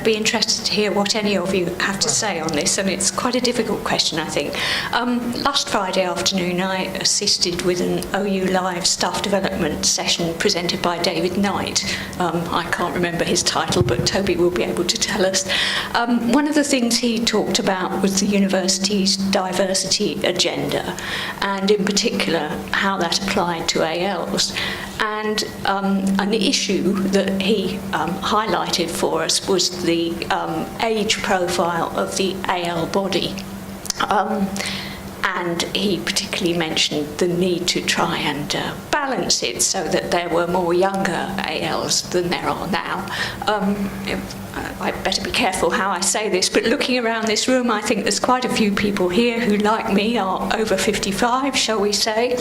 be interested to hear what any of you have to say on this, and it's quite a difficult question, I think. Last Friday afternoon, I assisted with an OU Live staff development session presented by David Knight. I can't remember his title, but Toby will be able to tell us. One of the things he talked about was the university's diversity agenda, and in particular how that applied to ALs. And an issue that he highlighted for us was the age profile of the AL body. And he particularly mentioned the need to try and balance it so that there were more younger ALs than there are now. I'd better be careful how I say this, but looking around this room, I think there's quite a few people here who, like me, are over 55, shall we say,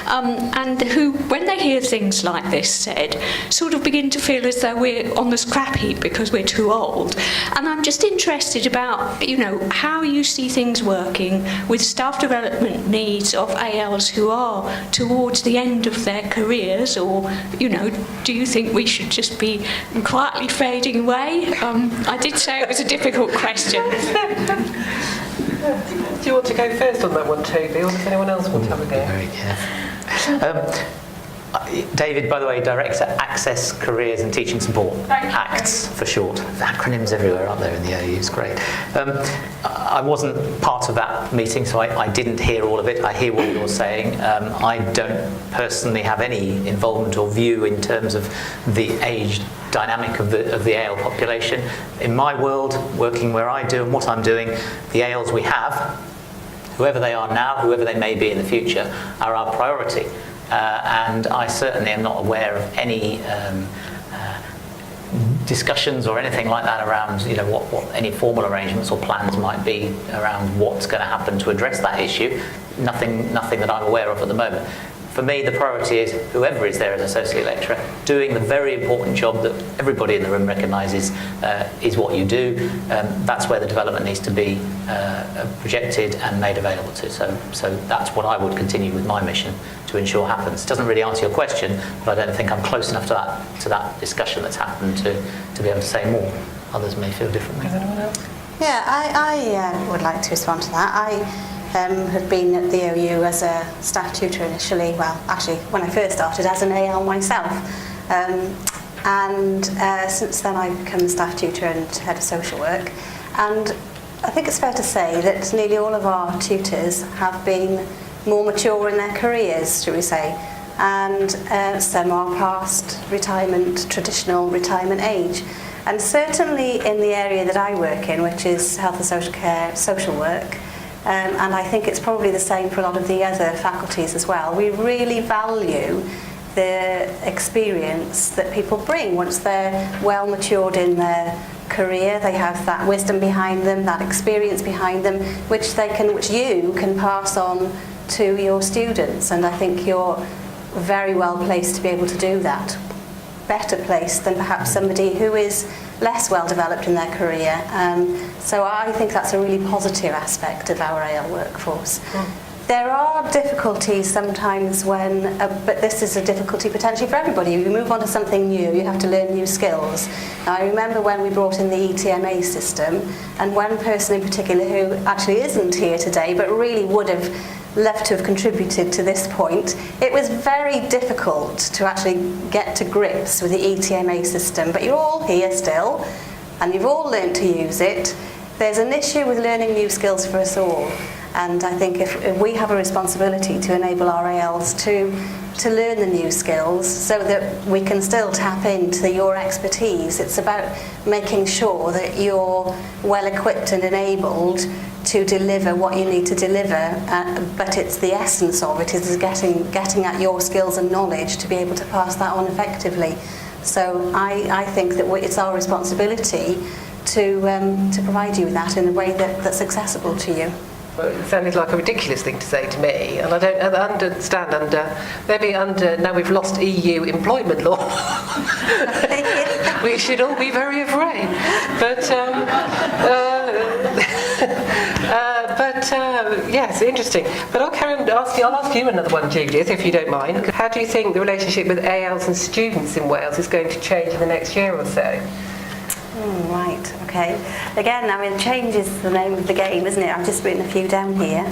and who, when they hear things like this said, sort of begin to feel as though we're on the scrap heap because we're too old. And I'm just interested about, you know, how you see things working with staff development needs of ALs who are towards the end of their careers, or, you know, do you think we should just be quietly fading away? I did say it was a difficult question. Do you want to go first on that one, Toby, or does anyone else want to have a go? Very careful. David, by the way, directs Access Careers and Teaching Support, ACTS for short. Acronyms everywhere, aren't there, in the OU? It's great. I wasn't part of that meeting, so I didn't hear all of it. I hear what you're saying. I don't personally have any involvement or view in terms of the age dynamic of the AL population. In my world, working where I do and what I'm doing, the ALs we have, whoever they are now, whoever they may be in the future, are our priority. And I certainly am not aware of any discussions or anything like that around, you know, what any formal arrangements or plans might be around what's going to happen to address that issue. Nothing that I'm aware of at the moment. For me, the priority is whoever is there as associate lecturer doing the very important job that everybody in the room recognises is what you do. That's where the development needs to be projected and made available to. So that's what I would continue with my mission to ensure happens. It doesn't really answer your question, but I don't think I'm close enough to that discussion that's happened to be able to say more. Others may feel differently. Is anyone else? Yeah, I would like to respond to that. I had been at the OU as a staff tutor initially, well, actually, when I first started as an AL myself. And since then I've become a staff tutor and head of social work. And I think it's fair to say that nearly all of our tutors have been more mature in their careers, shall we say. And some are past retirement, traditional retirement age. And certainly in the area that I work in, which is health and social care, social work, and I think it's probably the same for a lot of the other faculties as well. We really value the experience that people bring once they're well matured in their career. They have that wisdom behind them, that experience behind them, which you can pass on to your students. And I think you're very well placed to be able to do that. Better placed than perhaps somebody who is less well developed in their career. So I think that's a really positive aspect of our AL workforce. There are difficulties sometimes when, but this is a difficulty potentially for everybody. You move on to something new, you have to learn new skills. Now, I remember when we brought in the ETMA system, and one person in particular who actually isn't here today, but really would have loved to have contributed to this point. It was very difficult to actually get to grips with the ETMA system, but you're all here still, and you've all learned to use it. There's an issue with learning new skills for us all, and I think if we have a responsibility to enable our ALs to learn the new skills so that we can still tap into your expertise. It's about making sure that you're well equipped and enabled to deliver what you need to deliver, but it's the essence of it is getting at your skills and knowledge to be able to pass that on effectively. So I think that it's our responsibility to provide you with that in a way that's accessible to you. Well, it sounded like a ridiculous thing to say to me, and I don't understand now we've lost EU employment law. We should all be very afraid. Yes, interesting. But I'll carry on asking. I'll ask you another one, Judith, if you don't mind. How do you think the relationship with ALs and students in Wales is going to change in the next year or so? Right. right, okay? Again, I mean, change is the name of the game, isn't it? I've just written a few down here,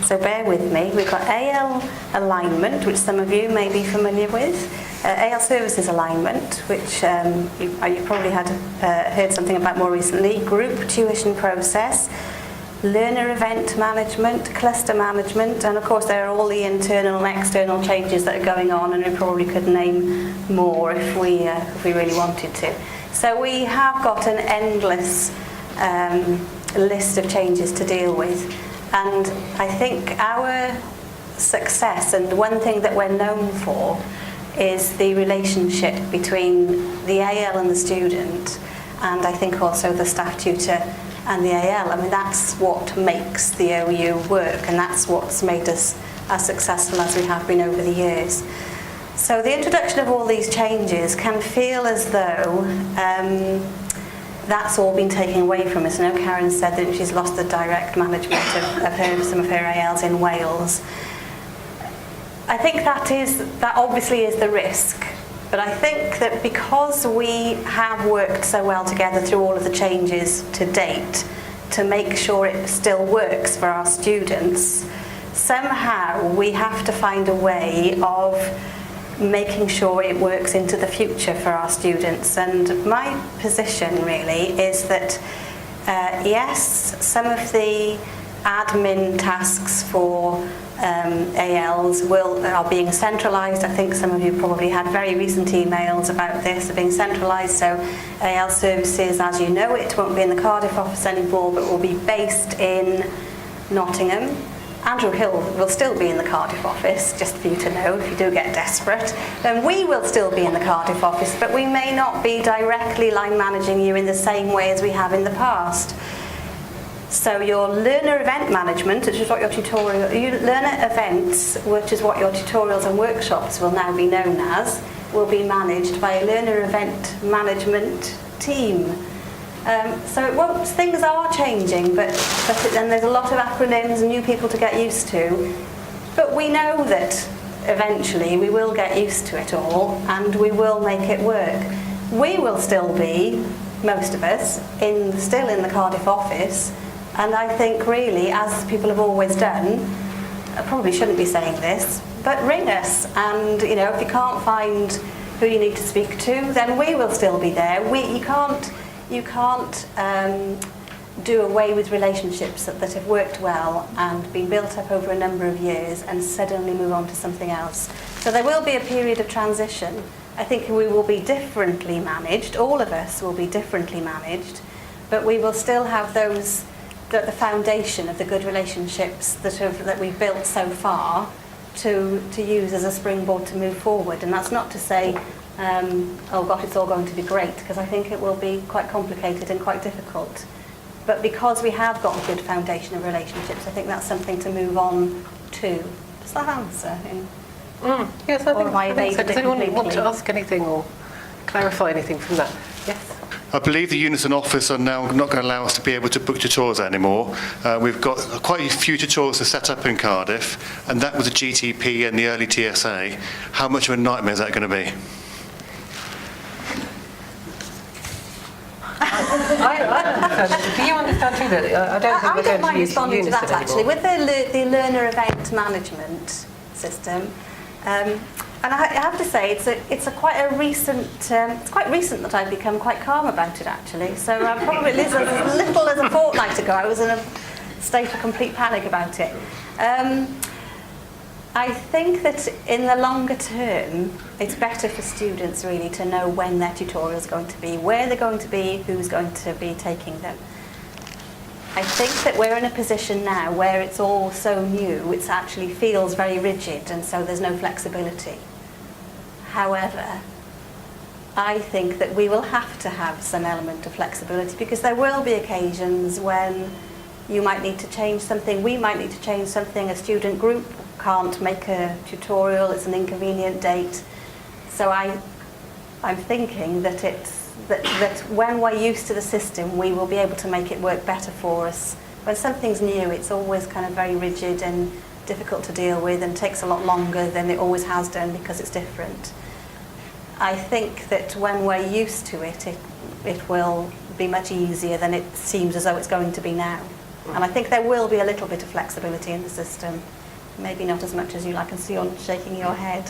so bear with me. We've got AL alignment, which some of you may be familiar with. AL services alignment, which you probably had heard something about more recently. Group tuition process, learner event management, cluster management, and of course there are all the internal and external changes that are going on, and we probably could name more if we really wanted to. So we have got an endless list of changes to deal with, and I think our success, and one thing that we're known for, is the relationship between the AL and the student, and I think also the staff tutor and the AL. I mean, that's what makes the OU work, and that's what's made us as successful as we have been over the years. So the introduction of all these changes can feel as though that's all been taken away from us. I know Karen said that she's lost the direct management of some of her ALs in Wales. I think that obviously is the risk. But I think that because we have worked so well together through all of the changes to date to make sure it still works for our students, somehow we have to find a way of making sure it works into the future for our students. And my position really is that yes, some of the admin tasks for ALs are being centralised. I think some of you probably had very recent emails about this, are being centralised. So AL services, as you know it, won't be in the Cardiff office anymore, but will be based in Nottingham. Andrew Hill will still be in the Cardiff office, just for you to know, if you do get desperate. Then we will still be in the Cardiff office, but we may not be directly line managing you in the same way as we have in the past. So your learner event management, which is what your learner events, which is what your tutorials and workshops will now be known as, will be managed by a learner event management team. So it won't, things are changing, but then there's a lot of acronyms and new people to get used to. But we know that eventually we will get used to it all and we will make it work. We will still be, most of us, still in the Cardiff office. And I think really, as people have always done, I probably shouldn't be saying this, but ring us. And if you can't find who you need to speak to, then we will still be there. You can't do away with relationships that have worked well and been built up over a number of years and suddenly move on to something else. So there will be a period of transition. I think we will be differently managed. All of us will be differently managed, but we will still have the foundation of the good relationships that we've built so far to use as a springboard to move forward. And that's not to say, oh God, it's all going to be great, because I think it will be quite complicated and quite difficult. But because we have got a good foundation of relationships, I think that's something to move on to. Does that answer? Yes, I think so. Does anyone want to ask anything or clarify anything from that? Yes. I believe the Unison office are now not going to allow us to be able to book tutorials anymore. We've got quite a few tutorials to set up in Cardiff, and that was a GTP and the early TSA. How much of a nightmare is that going to be? Do you understand too that I don't think we're going to use responding to that Unison actually. anymore. With the learner event management system, and I have to say it's quite recent that I've become quite calm about it actually. So probably as little as a fortnight ago I was in a state of complete panic about it. I think that in the longer term, it's better for students really to know when their tutorial is going to be, where they're going to be, who's going to be taking them. I think that we're in a position now where it's all so new, it actually feels very rigid, and so there's no flexibility. However, I think that we will have to have some element of flexibility, because there will be occasions when you might need to change something, we might need to change something, a student group can't make a tutorial, it's an inconvenient date. So I'm thinking that that when we're used to the system, we will be able to make it work better for us. When something's new, it's always kind of very rigid and difficult to deal with and takes a lot longer than it always has done because it's different. I think that when we're used to it, it will be much easier than it seems as though it's going to be now. And I think there will be a little bit of flexibility in the system. Maybe not as much as you like, and see you shaking your head.